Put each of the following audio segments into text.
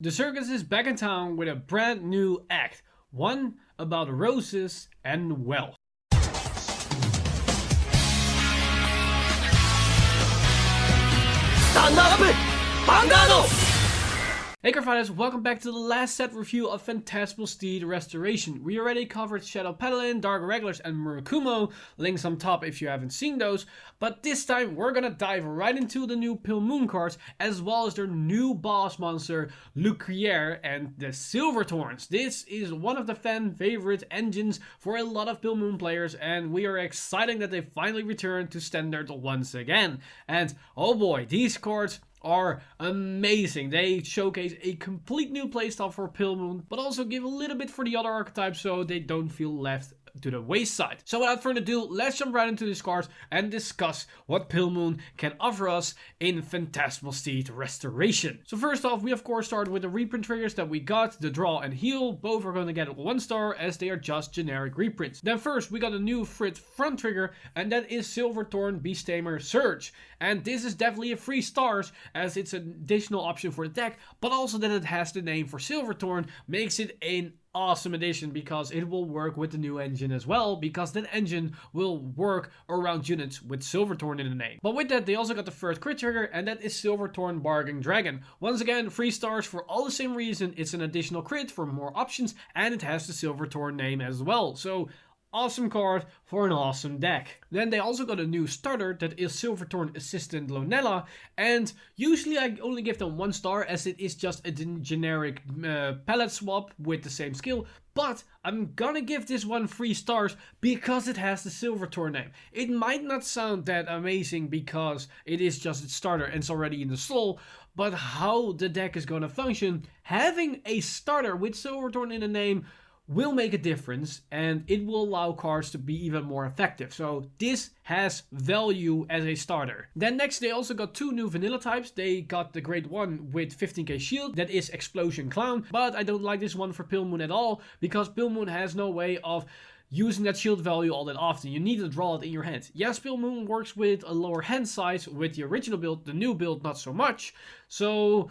The circus is back in town with a brand new act, one about roses and wealth. Stand up! Vanguard! Hey Cardfighters, welcome back to the last set review of Phantasmal Steed Restoration. We already covered Shadow Paladin, Dark Regulars and Murakumo, links on top if you haven't seen those, but this time we're gonna dive right into the new Pale Moon cards, as well as their new boss monster, Lucriere and the Silverthorns. This is one of the fan favorite engines for a lot of Pale Moon players, and we are excited that they finally returned to standard once again. And oh boy, these cards are amazing. They showcase a complete new playstyle for Pale Moon, but also give a little bit for the other archetypes so they don't feel left to the wayside. So without further ado, let's jump right into these cards and discuss what Pale Moon can offer us in Phantasmal Steed Restoration. So first off, we of course start with the reprint triggers that we got. The draw and heal, both are going to get 1 star as they are just generic reprints. Then first we got a new Frit front trigger, and that is Silverthorn Beast Tamer Surge. And this is definitely a 3 stars as it's an additional option for the deck, but also that it has the name for Silverthorn makes it an awesome addition because it will work with the new engine as well, because that engine will work around units with Silverthorn in the name. But with that, they also got the first crit trigger, and that is Silverthorn Bargain Dragon. Once again, 3 stars for all the same reason. It's an additional crit for more options, and it has the Silverthorn name as well. So awesome card for an awesome deck. Then they also got a new starter that is Silverthorn Assistant Lonella, and usually I only give them 1 star as it is just a generic palette swap with the same skill, but I'm gonna give this one 3 stars because it has the Silverthorn name. It might not sound that amazing because it is just its starter and it's already in the soul, but how the deck is gonna function, having a starter with Silverthorn in the name will make a difference, and it will allow cards to be even more effective. So this has value as a starter. Then next they also got 2 new vanilla types. They got the grade 1 with 15k shield, that is Explosion Clown, but I don't like this one for Pale Moon at all because Pale Moon has no way of using that shield value all that often. You need to draw it in your hand. Yes, Pale Moon works with a lower hand size with the original build, the new build not so much. So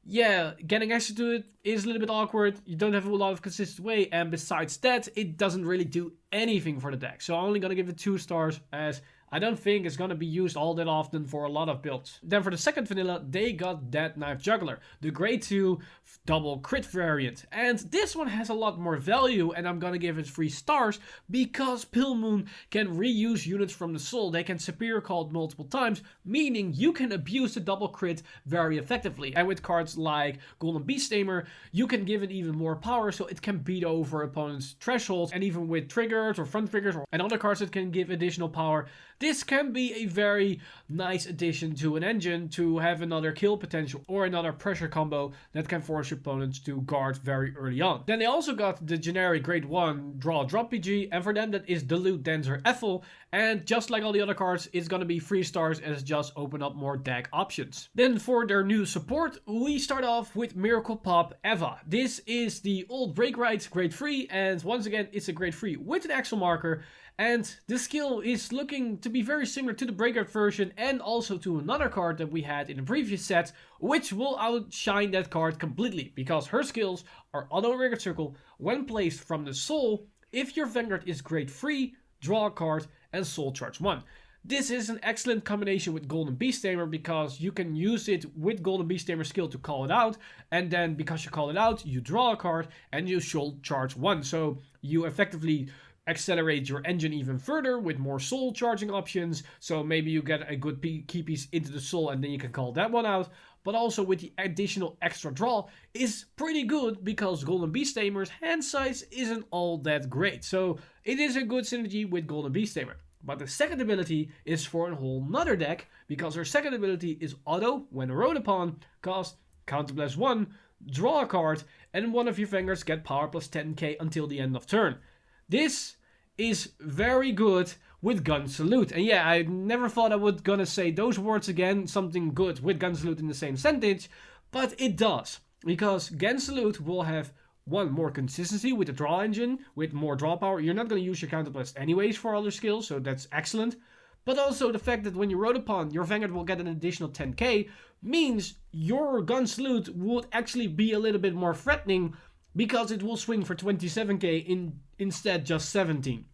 yeah, getting access to it is a little bit awkward. You don't have a lot of consistent way, and besides that, it doesn't really do anything for the deck. So I'm only gonna give it 2 stars as I don't think it's gonna be used all that often for a lot of builds. Then for the second vanilla, they got Dead Knife Juggler, the grade 2 double crit variant. And this one has a lot more value, and I'm gonna give it 3 stars because Pale Moon can reuse units from the soul. They can superior call multiple times, meaning you can abuse the double crit very effectively. And with cards like Golden Beast Tamer, you can give it even more power so it can beat over opponents' thresholds. And even with triggers or front triggers and other cards that can give additional power, this can be a very nice addition to an engine to have another kill potential or another pressure combo that can force your opponents to guard very early on. Then they also got the generic grade 1 draw drop PG, and for them that is Dilute Dancer Ethel, and just like all the other cards, it's gonna be 3 stars as just open up more deck options. Then for their new support, we start off with Miracle Pop Eva. This is the old Break Right grade 3, and once again it's a grade 3 with an axle marker. And the skill is looking to be very similar to the Breakout version and also to another card that we had in the previous set, which will outshine that card completely because her skills are Auto Record Circle when placed from the soul. If your Vanguard is grade 3, draw a card and soul charge 1. This is an excellent combination with Golden Beast Tamer because you can use it with Golden Beast Tamer skill to call it out, and then because you call it out, you draw a card and you soul charge 1. So you effectively accelerate your engine even further with more soul charging options. So maybe you get a good key piece into the soul and then you can call that one out. But also with the additional extra draw is pretty good because Golden Beast Tamer's hand size isn't all that great. So it is a good synergy with Golden Beast Tamer. But the second ability is for a whole nother deck because her second ability is auto when rode upon, cost Counterblast 1, draw a card, and one of your Vanguards get power plus 10k until the end of turn. This is very good with Gun Salute. And yeah, I never thought I would gonna say those words again, something good with Gun Salute in the same sentence, but it does. Because Gun Salute will have 1 more consistency with the draw engine, with more draw power. You're not gonna use your counterblast anyways for other skills, so that's excellent. But also the fact that when you rode upon, your Vanguard will get an additional 10k means your gun salute would actually be a little bit more threatening because it will swing for 27k instead just 17.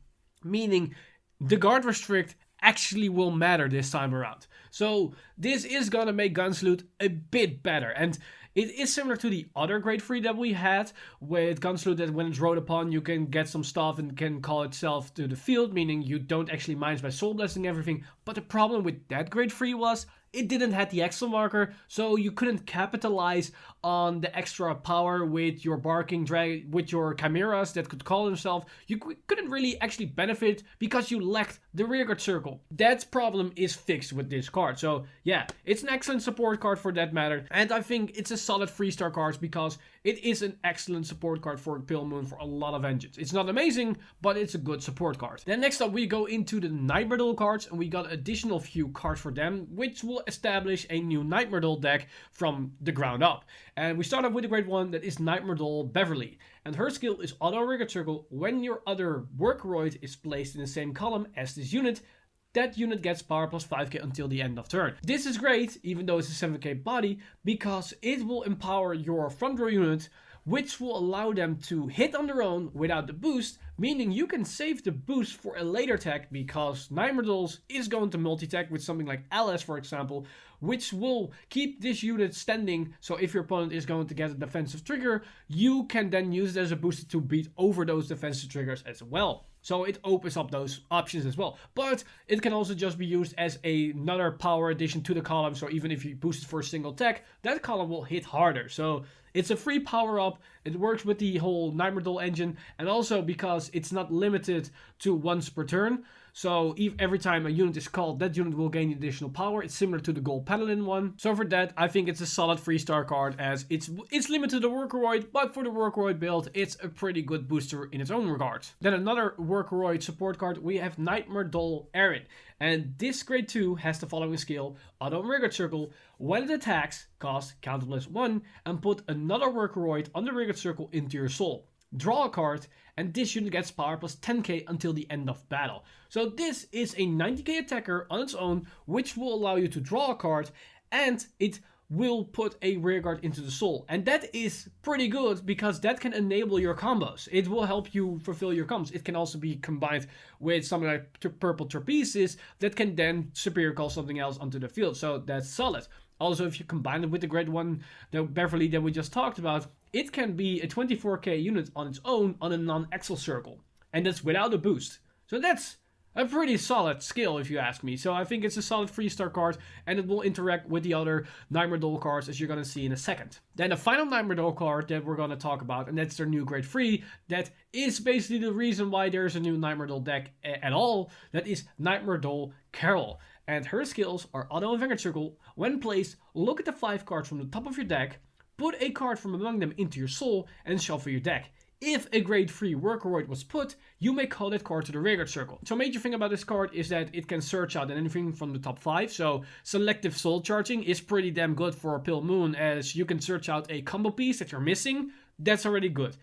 Meaning the guard restrict actually will matter this time around. So this is gonna make gun salute a bit better. And it is similar to the other grade 3 that we had with gun salute, that when it's rode upon you can get some stuff and can call itself to the field, meaning you don't actually minus by soul blessing everything. But the problem with that grade 3 was it didn't have the excellent marker, so you couldn't capitalize on the extra power with your barking drag, with your chimeras that could call themselves. You couldn't really actually benefit because you lacked the rearguard circle. That problem is fixed with this card. So yeah, it's an excellent support card for that matter, and I think it's a solid 3-star card because it is an excellent support card for Pale Moon for a lot of engines. It's not amazing, but it's a good support card. Then next up we go into the Nightmare Duel cards, and we got additional few cards for them, which will establish a new Nightmare Duel deck from the ground up. And we start off with the grade 1, that is Nightmare Duel Beverly. And her skill is auto rearguard circle. When your other Workroid is placed in the same column as this unit, that unit gets power plus 5k until the end of turn. This is great, even though it's a 7k body, because it will empower your front row unit, which will allow them to hit on their own without the boost, meaning you can save the boost for a later attack, because Nightmare Duels is going to multi-attack with something like LS, for example, which will keep this unit standing. So if your opponent is going to get a defensive trigger, you can then use it as a booster to beat over those defensive triggers as well. So it opens up those options as well. But it can also just be used as another power addition to the column. So even if you boost it for a single attack, that column will hit harder. So it's a free power up. It works with the whole Nightmare Duel engine. And also because it's not limited to once per turn. So every time a unit is called, that unit will gain additional power. It's similar to the Gold Paladin one. So for that, I think it's a solid 3-star card, as it's limited to the Workroid, but for the Workroid build, it's a pretty good booster in its own regard. Then another Workroid support card, we have Nightmare Duel Erin. And this grade 2 has the following skill: auto rearguard circle. When it attacks, cost counter plus 1 and put another Workroid on the rearguard circle into your soul. Draw a card, and this unit gets power plus 10k until the end of battle. So this is a 90k attacker on its own, which will allow you to draw a card, and it will put a rearguard into the soul. And that is pretty good, because that can enable your combos. It will help you fulfill your combos. It can also be combined with something like purple trapezes that can then superior call something else onto the field. So that's solid. Also, if you combine it with the grade 1, the Beverly that we just talked about, it can be a 24k unit on its own on a non-Excel circle. And that's without a boost. So that's a pretty solid skill, if you ask me. So I think it's a solid 3-star card, and it will interact with the other Nightmare Duel cards, as you're going to see in a second. Then the final Nightmare Duel card that we're going to talk about, and that's their new grade 3. That is basically the reason why there's a new Nightmare Duel deck at all. That is Nightmare Duel Carol. And her skills are auto and Vanguard circle. When placed, look at the 5 cards from the top of your deck, put a card from among them into your soul, and shuffle your deck. If a grade 3 Workroid was put, you may call that card to the rearguard circle. So major thing about this card is that it can search out anything from the top 5. So selective soul charging is pretty damn good for Pale Moon, as you can search out a combo piece that you're missing. That's already good.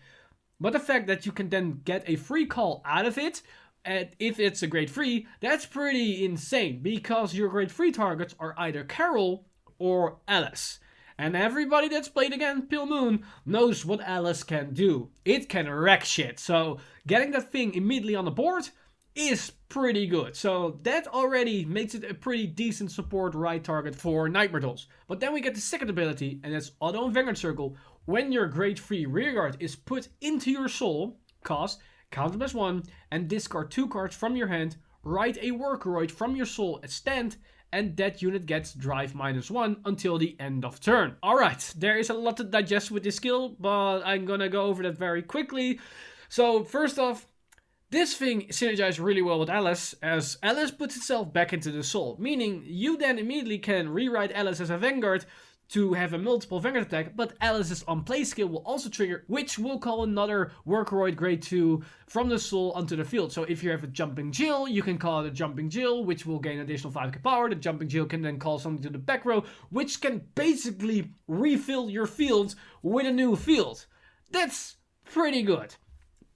But the fact that you can then get a free call out of it, and if it's a grade 3, that's pretty insane, because your grade 3 targets are either Carol or Alice. And everybody that's played against Pale Moon knows what Alice can do. It can wreck shit. So getting that thing immediately on the board is pretty good. So that already makes it a pretty decent support right target for Nightmare Duels. But then we get the second ability, and that's Auto and Vanguard Circle. When your grade 3 rearguard is put into your soul, cost counter plus 1, and discard 2 cards from your hand, write a Workroid from your soul as stand, and that unit gets drive -1 until the end of turn. Alright, there is a lot to digest with this skill, but I'm gonna go over that very quickly. So first off, this thing synergizes really well with Alice, as Alice puts itself back into the soul, meaning you then immediately can rewrite Alice as a Vanguard to have a multiple Vanguard attack, but Alice's on-play skill will also trigger, which will call another Workroid grade 2 from the soul onto the field. So if you have a Jumping Jill, you can call it a Jumping Jill, which will gain additional 5k power. The Jumping Jill can then call something to the back row, which can basically refill your field with a new field. That's pretty good.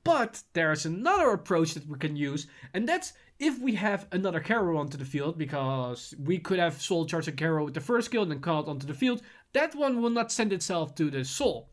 But there's another approach that we can use, and that's if we have another Carol onto the field, because we could have Soul Charge a Carol with the first skill and then call it onto the field, that one will not send itself to the Soul.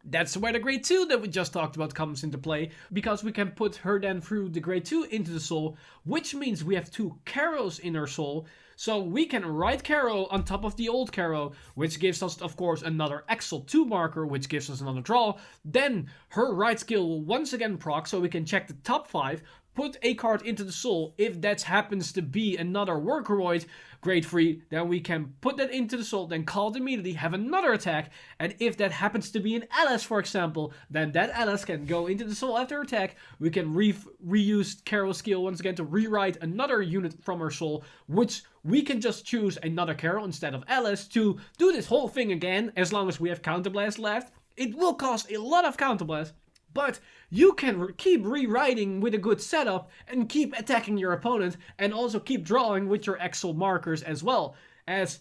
That's where the grade 2 that we just talked about comes into play, because we can put her then through the grade 2 into the Soul, which means we have 2 Carols in her Soul, so we can write Caro on top of the old Caro, which gives us, of course, another Excel 2 marker, which gives us another draw. Then her right skill will once again proc, so we can check the top 5, put a card into the Soul. If that happens to be another Workroid grade 3, then we can put that into the Soul, then call it immediately, have another attack, and if that happens to be an Alice, for example, then that Alice can go into the Soul after attack. We can reuse Carol's skill once again to rewrite another unit from her Soul, which we can just choose another Carol instead of Alice to do this whole thing again, as long as we have Counterblast left. It will cost a lot of Counterblast, but you can keep rewriting with a good setup and keep attacking your opponent, and also keep drawing with your Excel markers as well, as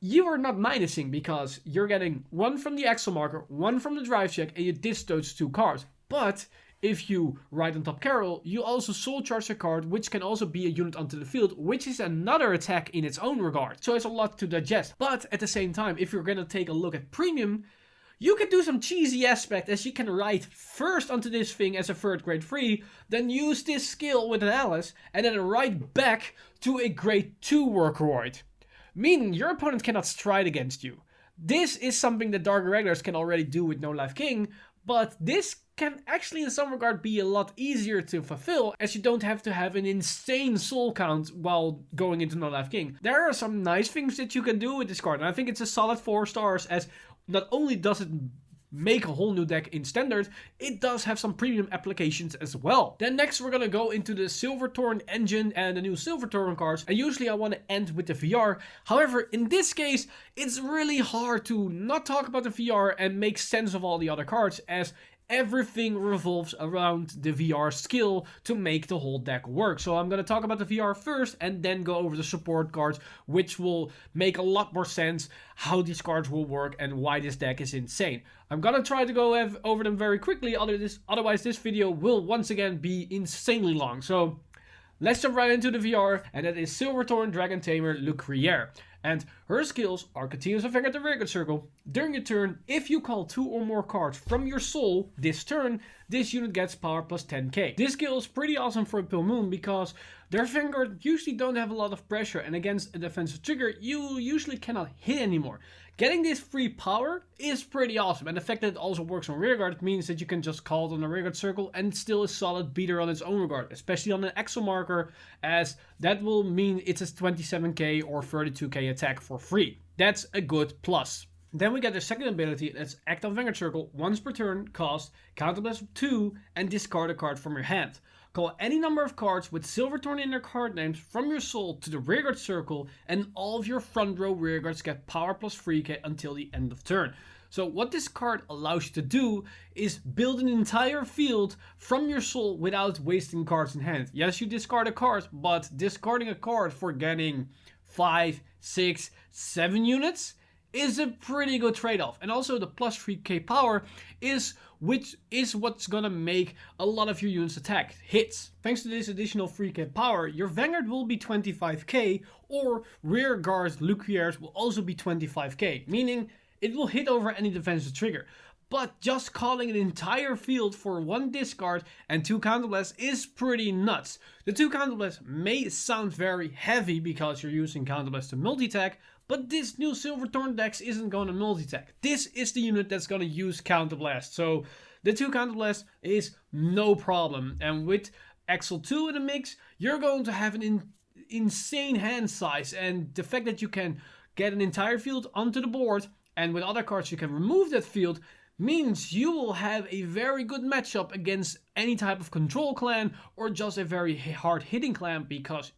you are not minusing, because you're getting 1 from the Excel marker, 1 from the drive check, and you ditch those 2 cards. But if you write on top Carol, you also Soul Charge a card, which can also be a unit onto the field, which is another attack in its own regard. So it's a lot to digest. But at the same time, if you're gonna take a look at premium, you can do some cheesy aspect, as you can write first onto this thing as a 3rd grade 3, then use this skill with an Alice, and then write back to a grade 2 Workroid. Meaning your opponent cannot stride against you. This is something that Dark Irregulars can already do with No Life King, but this can actually in some regard be a lot easier to fulfill, as you don't have to have an insane soul count while going into No Life King. There are some nice things that you can do with this card, and I think it's a solid 4 stars, as not only does it make a whole new deck in standard, it does have some premium applications as well. Then next we're gonna go into the Silverthorn engine and the new Silverthorn cards, and usually I want to end with the VR. However, in this case, it's really hard to not talk about the VR and make sense of all the other cards, as everything revolves around the VR skill to make the whole deck work. So I'm going to talk about the VR first and then go over the support cards, which will make a lot more sense how these cards will work and why this deck is insane. I'm going to try to go over them very quickly, otherwise this video will once again be insanely long. So let's jump right into the VR, and that is Silverthorn Dragon Tamer Lucriere. And her skills are continuous effect at the Vanguard circle. During your turn, if you call 2 or more cards from your soul this turn, this unit gets power plus 10k. This skill is pretty awesome for a Pale Moon, because their Vanguard usually don't have a lot of pressure, and against a defensive trigger, you usually cannot hit anymore. Getting this free power is pretty awesome, and the fact that it also works on rearguard means that you can just call it on the rearguard circle and still a solid beater on its own regard, especially on an Excel marker, as that will mean it's a 27k or 32k attack for free. That's a good plus. Then we get the second ability, that's Act on Vanguard Circle, once per turn, cost, Counterblast 2, and discard a card from your hand. Call any number of cards with Silverthorn in their card names from your soul to the rearguard circle, and all of your front row rearguards get power plus 3k until the end of turn. So what this card allows you to do is build an entire field from your soul without wasting cards in hand. Yes, you discard a card, but discarding a card for getting 5, 6, 7 units is a pretty good trade-off. And also the plus 3k power is what's gonna make a lot of your units attack hits. Thanks to this additional 3k power, your Vanguard will be 25k, or rear guard Lucriere's will also be 25k, meaning it will hit over any defensive trigger. But just calling an entire field for 1 discard and 2 counterblasts is pretty nuts. The 2 counterblasts may sound very heavy because you're using counterblast to multi-attack, but this new Silverthorn dex isn't going to multi-attack. This is the unit that's going to use counterblast. So the 2 counterblasts is no problem. And with Excel 2 in the mix, you're going to have an insane hand size. And the fact that you can get an entire field onto the board, and with other cards you can remove that field, means you will have a very good matchup against any type of control clan or just a very hard hitting clan, because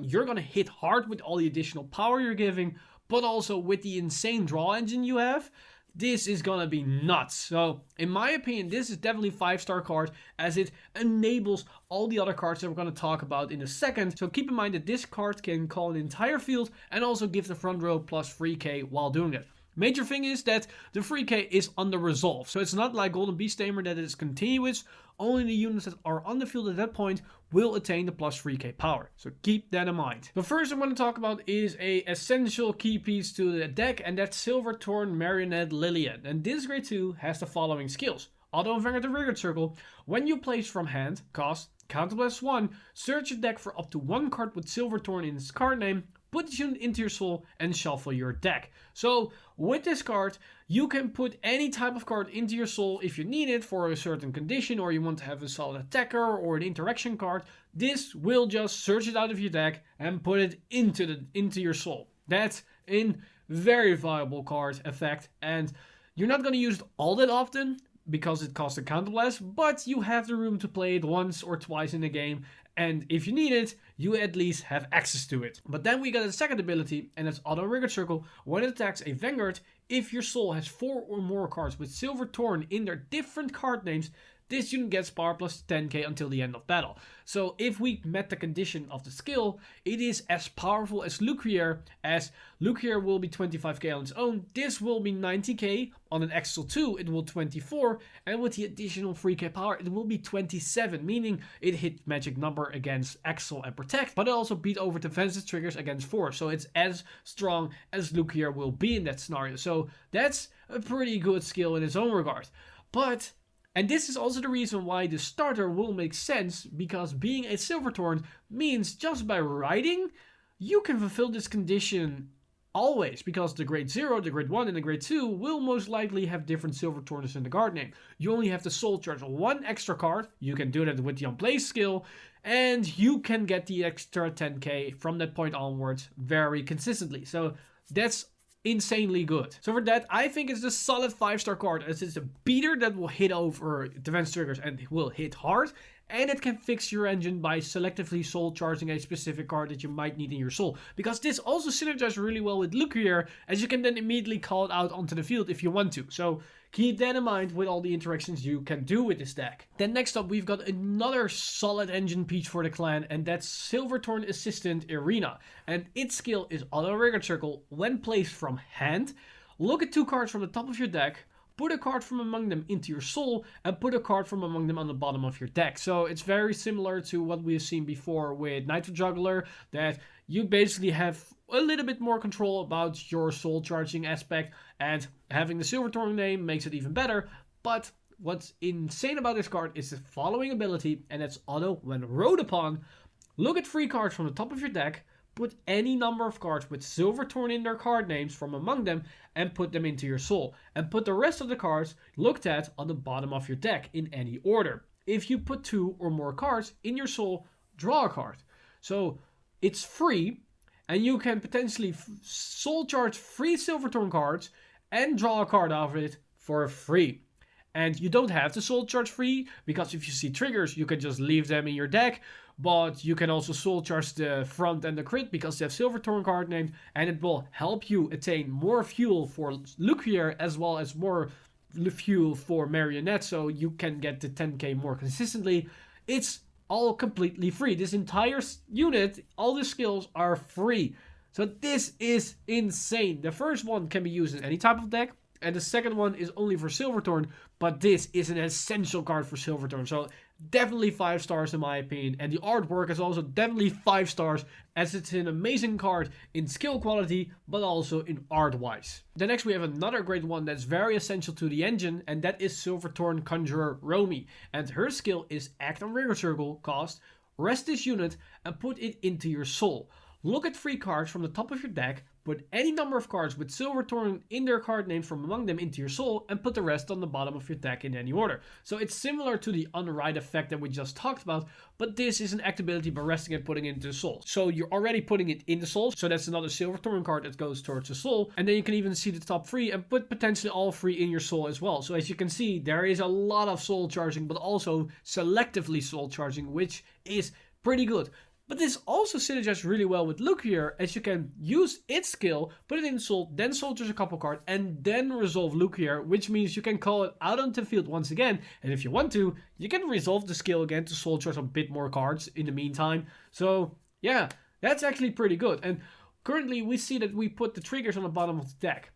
you're gonna hit hard with all the additional power you're giving, but also with the insane draw engine you have, this is gonna be nuts. So in my opinion, this is definitely 5-star card, as it enables all the other cards that we're gonna talk about in a second. So keep in mind that this card can call an entire field and also give the front row plus 3k while doing it. Major thing is that the 3k is under resolve, so it's not like Golden Beast Tamer that it is continuous. Only the units that are on the field at that point will attain the plus 3k power, so keep that in mind. The first I'm going to talk about is a essential key piece to the deck, and that's Silverthorn Marionette Lillian. And this grade 2 has the following skills. Auto and Vanguard the Vanguard Circle. When you place from hand, cost, counterblast 1, search your deck for up to 1 card with Silverthorn in its card name, put this unit into your soul and shuffle your deck. So with this card, you can put any type of card into your soul if you need it for a certain condition, or you want to have a solid attacker or an interaction card. This will just search it out of your deck and put it into your soul. That's a very viable card effect, and you're not going to use it all that often because it costs a counterblast, but you have the room to play it once or twice in a game, and if you need it, you at least have access to it. But then we got a second ability, and that's Auto Vanguard Circle. When it attacks a Vanguard, if your soul has 4 or more cards with Silverthorn in their different card names, this unit gets power plus 10k until the end of battle. So if we met the condition of the skill, it is as powerful as Lucriere, as Lucriere will be 25k on its own. This will be 90k. On an Axel 2, it will 24, and with the additional 3k power, it will be 27, meaning it hit magic number against Axel and Protect, but it also beat over defensive triggers against 4, so it's as strong as Lucriere will be in that scenario. So that's a pretty good skill in its own regard. But and this is also the reason why the starter will make sense, because being a Silverthorn means just by riding, you can fulfill this condition always, because the grade 0, the grade 1, and the grade 2 will most likely have different Silverthorns in the card name. You only have to soul charge 1 extra card, you can do that with the Unplay skill, and you can get the extra 10k from that point onwards very consistently. So that's insanely good. So for that, I think it's a solid 5-star card, as it's a beater that will hit over defense triggers and will hit hard, and it can fix your engine by selectively soul charging a specific card that you might need in your soul. Because this also synergizes really well with Lucriere, as you can then immediately call it out onto the field if you want to. So keep that in mind with all the interactions you can do with this deck. Then next up, we've got another solid engine piece for the clan, and that's Silverthorn Assistant Irina. And its skill is Auto Vanguard Circle. When placed from hand, look at 2 cards from the top of your deck, put a card from among them into your soul, and put a card from among them on the bottom of your deck. So it's very similar to what we've seen before with Nitro Juggler, that you basically have a little bit more control about your soul charging aspect, and having the Silverthorn name makes it even better. But what's insane about this card is the following ability, and that's Auto. When rode upon, look at 3 cards from the top of your deck, put any number of cards with Silverthorn in their card names from among them, and put them into your soul. And put the rest of the cards looked at on the bottom of your deck in any order. If you put 2 or more cards in your soul, draw a card. So it's free, and you can potentially soul charge 3 Silverthorn cards and draw a card out of it for free. And you don't have to soul charge 3, because if you see triggers, you can just leave them in your deck. But you can also soul charge the front and the crit, because they have Silverthorn card names, and it will help you attain more fuel for Lucriere as well as more fuel for Marionette, so you can get the 10k more consistently. It's all completely free. This entire unit, all the skills are free. So this is insane. The first one can be used in any type of deck, and the second one is only for Silverthorn, but this is an essential card for Silverthorn. So definitely 5 stars in my opinion, and the artwork is also definitely 5 stars, as it's an amazing card in skill quality, but also in art wise. Then next we have another great one that's very essential to the engine, and that is Silverthorn Conjurer Romy. And her skill is Act on Vanguard Circle, cost, rest this unit, and put it into your soul. Look at 3 cards from the top of your deck, put any number of cards with Silverthorn in their card names from among them into your soul, and put the rest on the bottom of your deck in any order. So it's similar to the unride effect that we just talked about, but this is an actability by resting and putting it into the soul. So you're already putting it in the soul, so that's another Silverthorn card that goes towards the soul, and then you can even see the top 3 and put potentially all 3 in your soul as well. So as you can see, there is a lot of soul charging, but also selectively soul charging, which is pretty good. But this also synergizes really well with Lucriere, as you can use its skill, put it in soul, then soul charge a couple cards, and then resolve Lucriere, which means you can call it out onto the field once again, and if you want to, you can resolve the skill again to soul charge a bit more cards in the meantime. So yeah, that's actually pretty good. And currently we see that we put the triggers on the bottom of the deck.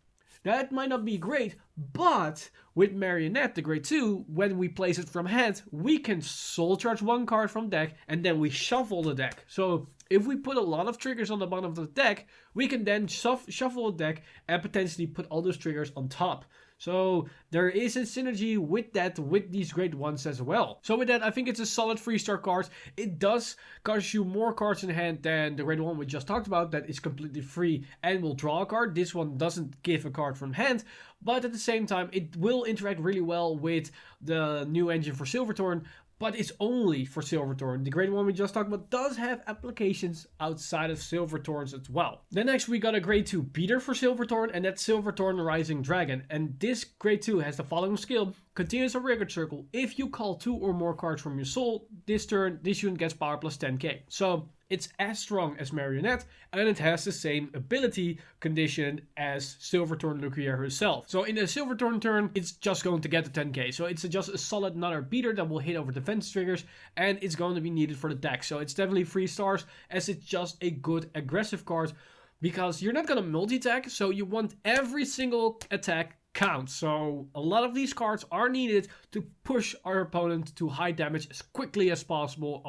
That might not be great, but with Marionette, the grade 2, when we place it from hand, we can soul charge one card from deck and then we shuffle the deck. So if we put a lot of triggers on the bottom of the deck, we can then shuffle the deck and potentially put all those triggers on top. So there is a synergy with that, with these grade 1s as well. So with that, I think it's a solid 3-star card. It does cost you more cards in hand than the grade 1 we just talked about, that is completely free and will draw a card. This one doesn't give a card from hand, but at the same time, it will interact really well with the new engine for Silverthorn. But it's only for Silverthorn. The grade 1 we just talked about does have applications outside of Silverthorns as well. Then next we got a grade 2 beater for Silverthorn, and that's Silverthorn Rising Dragon. And this grade 2 has the following skill. Continues a Rigard Circle. If you call 2 or more cards from your soul, this turn, this unit gets power plus 10k. So it's as strong as Marionette, and it has the same ability condition as Silverthorn Lucaria herself. So in a Silverthorn turn, it's just going to get the 10k. So it's just a solid another beater that will hit over defense triggers, and it's going to be needed for the deck. So it's definitely 3 stars, as it's just a good aggressive card, because you're not going to multi-attack, so you want every single attack count. So a lot of these cards are needed to push our opponent to high damage as quickly as possible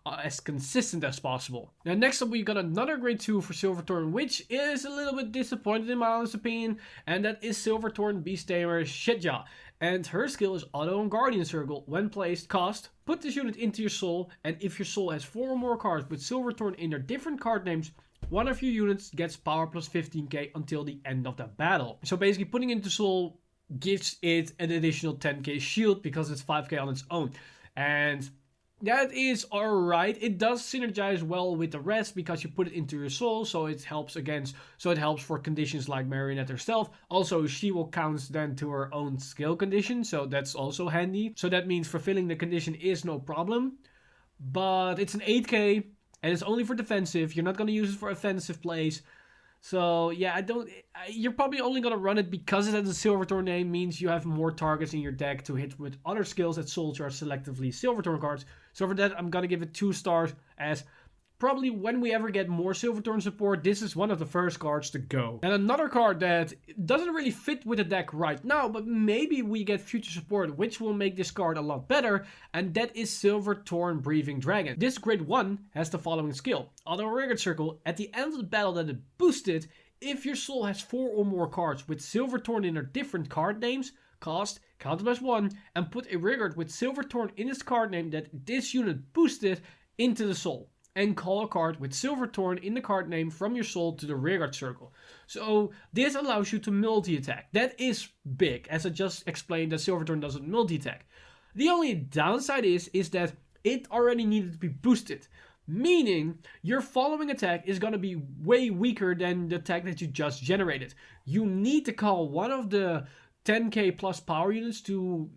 as consistent as possible. Now next up we got another grade 2 for Silverthorn, which is a little bit disappointed in my honest opinion, and that is Silverthorn Beast Tamer Shedja. And her skill is Auto on Guardian Circle. When placed, cost, put this unit into your soul, and if your soul has 4 or more cards with Silverthorn in their different card names, one of your units gets power plus 15k until the end of the battle. So basically putting into soul gives it an additional 10k shield because it's 5k on its own. And that is alright. It does synergize well with the rest because you put it into your soul, so it helps for conditions like Marionette herself. Also, she will count then to her own skill condition, so that's also handy. So that means fulfilling the condition is no problem. But it's an 8k. And it's only for defensive. You're not going to use it for offensive plays. So, yeah, you're probably only going to run it because it has a Silverthorn name. Means you have more targets in your deck to hit with other skills that soul charge selectively Silverthorn cards. So for that, I'm going to give it 2 stars, as probably when we ever get more Silverthorn support, this is one of the first cards to go. And another card that doesn't really fit with the deck right now, but maybe we get future support, which will make this card a lot better, and that is Silverthorn Breathing Dragon. This grade 1 has the following skill. Auto Rigard Circle. At the end of the battle that it boosted, if your soul has 4 or more cards with Silverthorn in their different card names, cost, counter plus 1, and put a Rigard with Silverthorn in its card name that this unit boosted into the soul. And call a card with Silverthorn in the card name from your soul to the Rigard Circle. So this allows you to multi-attack. That is big, as I just explained that Silverthorn doesn't multi-attack. The only downside is that it already needed to be boosted. Meaning, your following attack is going to be way weaker than the attack that you just generated. You need to call one of the 10k plus power units to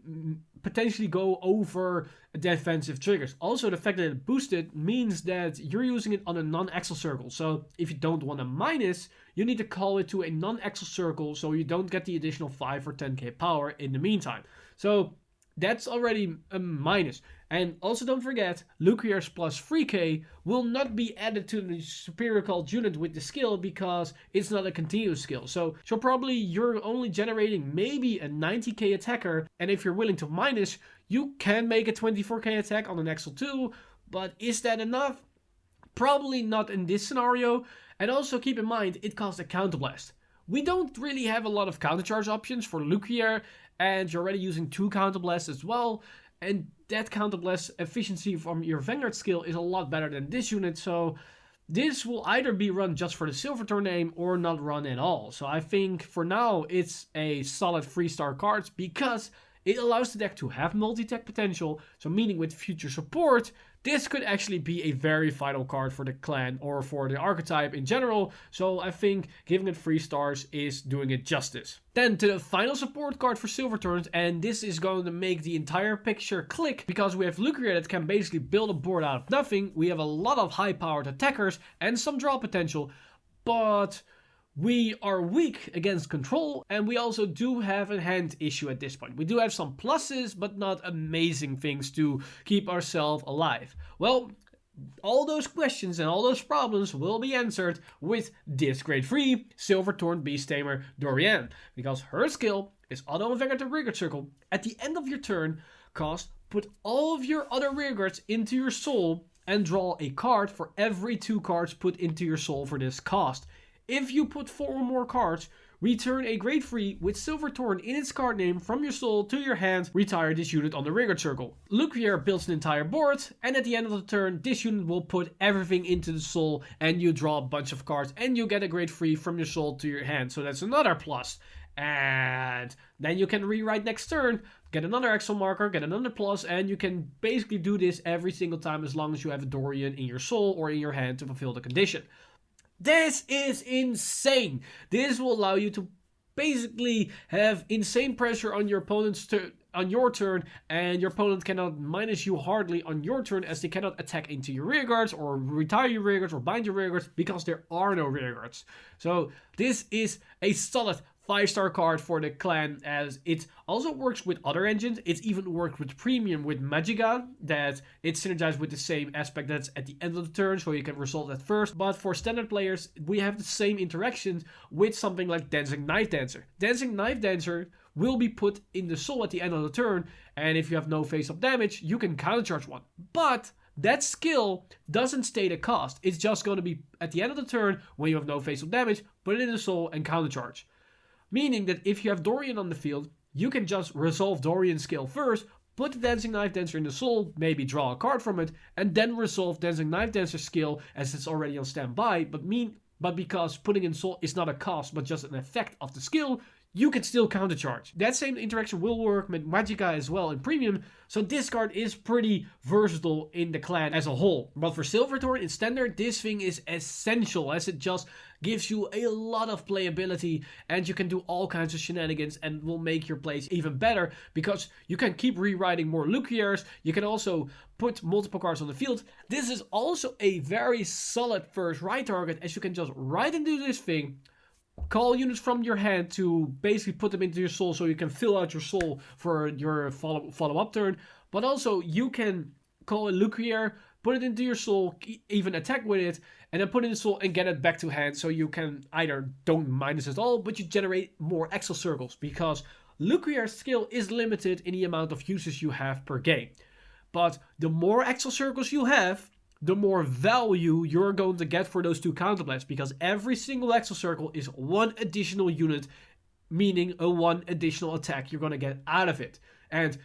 potentially go over defensive triggers. Also, the fact that it boosted means that you're using it on a non-axle circle. So if you don't want a minus, you need to call it to a non-axle circle so you don't get the additional 5 or 10k power in the meantime. So that's already a minus. And also don't forget, Lucia's plus 3k will not be added to the superior called unit with the skill because it's not a continuous skill. So probably you're only generating maybe a 90k attacker, and if you're willing to minus, you can make a 24k attack on an Axle 2, but is that enough? Probably not in this scenario. And also keep in mind, it costs a counterblast. We don't really have a lot of countercharge options for Lucia, and you're already using 2 counterblasts as well. And that counterblast efficiency from your Vanguard skill is a lot better than this unit, so this will either be run just for the Silverthorn name or not run at all. So I think for now it's a solid 3-star card because it allows the deck to have multi-tech potential, so meaning with future support, this could actually be a very vital card for the clan or for the archetype in general, so I think giving it 3 stars is doing it justice. Then to the final support card for Silverthorns, and this is going to make the entire picture click because we have Lucaria that can basically build a board out of nothing, we have a lot of high-powered attackers and some draw potential, but we are weak against control, and we also do have a hand issue at this point. We do have some pluses, but not amazing things to keep ourselves alive. Well, all those questions and all those problems will be answered with this grade 3 Silverthorn Beast Tamer Durian, because her skill is auto and Vanguard the rearguard circle. At the end of your turn cost, put all of your other rearguards into your soul and draw a card for every 2 cards put into your soul for this cost. If you put 4 or more cards, return a grade 3 with Silverthorn in its card name from your soul to your hand. Retire this unit on the rearguard circle. Luquier builds an entire board, and at the end of the turn, this unit will put everything into the soul, and you draw a bunch of cards, and you get a grade 3 from your soul to your hand. So that's another plus. And then you can rewrite next turn, get another Excel marker, get another plus, and you can basically do this every single time as long as you have a Durian in your soul or in your hand to fulfill the condition. This is insane. This will allow you to basically have insane pressure on your opponent's on your turn, and your opponent cannot minus you hardly on your turn, as they cannot attack into your rearguards or retire your rearguards or bind your rearguards because there are no rearguards. So this is a solid 5-star card for the clan, as it also works with other engines. It's even worked with premium with Magica, that it's synergized with the same aspect that's at the end of the turn, so you can resolve that first. But for standard players, we have the same interactions with something like Dancing Knife Dancer. Dancing Knife Dancer will be put in the soul at the end of the turn, and if you have no face-up damage, you can countercharge one. But that skill doesn't stay the cost. It's just going to be at the end of the turn, when you have no face-up damage, put it in the soul and countercharge. Meaning that if you have Durian on the field, you can just resolve Durian's skill first, put the Dancing Knife Dancer in the soul, maybe draw a card from it, and then resolve Dancing Knife Dancer's skill as it's already on standby. But because putting in soul is not a cost, but just an effect of the skill, you can still countercharge. That same interaction will work with Magica as well in premium, so this card is pretty versatile in the clan as a whole. But for Silverthorn in standard, this thing is essential, as it just gives you a lot of playability, and you can do all kinds of shenanigans and will make your plays even better, because you can keep rewriting more Luquiers. You can also put multiple cards on the field. This is also a very solid first ride target, as you can just ride into this thing, call units from your hand to basically put them into your soul, so you can fill out your soul for your follow-up turn. But also you can call a Luquier, put it into your soul, even attack with it, and then put it in the soul and get it back to hand, so you can either don't minus it all, but you generate more Excel circles, because Luquier's skill is limited in the amount of uses you have per game. But the more Excel circles you have, the more value you're going to get for those 2 counterblasts, because every single Excel circle is 1 additional unit, meaning a 1 additional attack you're going to get out of it. And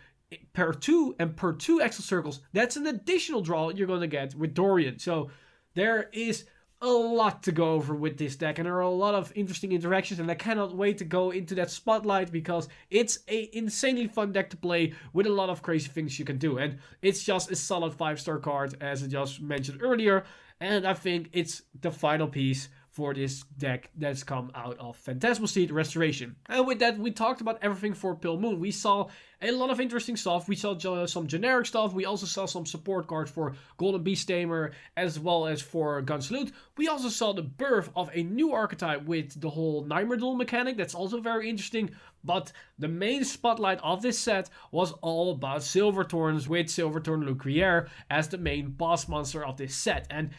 per 2 Excel circles, that's an additional draw you're going to get with Durian. So there is a lot to go over with this deck, and there are a lot of interesting interactions, and I cannot wait to go into that spotlight, because it's a insanely fun deck to play with a lot of crazy things you can do. And it's just a solid 5-star card, as I just mentioned earlier, and I think it's the final piece for this deck that's come out of Phantasmal Steed Restoration. And with that, we talked about everything for Pale Moon. We saw a lot of interesting stuff. We saw some generic stuff. We also saw some support cards for Golden Beast Tamer, as well as for Gun Salute. We also saw the birth of a new archetype with the whole Nightmare Duel mechanic. That's also very interesting. But the main spotlight of this set was all about Silverthorns, with Silverthorn Luquier as the main boss monster of this set. And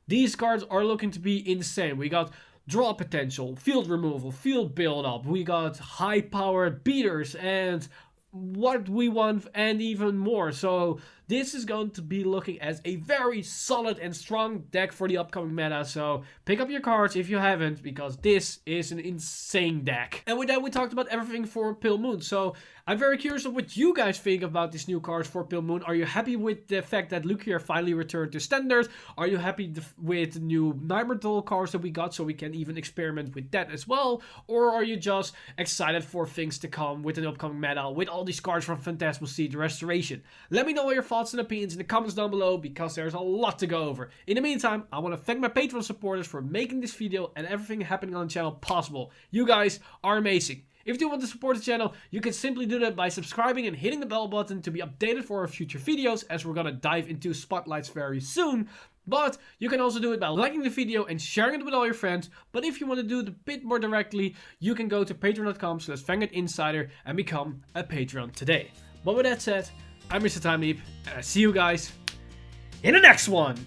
these cards are looking to be insane. We got draw potential, field removal, field build up. We got high powered beaters and what we want, and even more. So this is going to be looking as a very solid and strong deck for the upcoming meta. So pick up your cards if you haven't, because this is an insane deck. And with that, we talked about everything for Pale Moon. So I'm very curious of what you guys think about these new cards for Pale Moon. Are you happy with the fact that Luquier finally returned to standard? Are you happy with the new Nightmare Duel cards that we got, so we can even experiment with that as well? Or are you just excited for things to come with an upcoming meta with all these cards from Phantasmal Steed Restoration? Let me know what your thoughts and opinions in the comments down below, because there's a lot to go over. In the meantime, I want to thank my Patreon supporters for making this video and everything happening on the channel possible. You guys are amazing. If you want to support the channel, you can simply do that by subscribing and hitting the bell button to be updated for our future videos, as we're gonna dive into spotlights very soon. But you can also do it by liking the video and sharing it with all your friends. But if you want to do it a bit more directly, you can go to patreon.com/VanguardInsider and become a Patreon today. But with that said, I'm Mr. Time Leap, and I see you guys in the next one!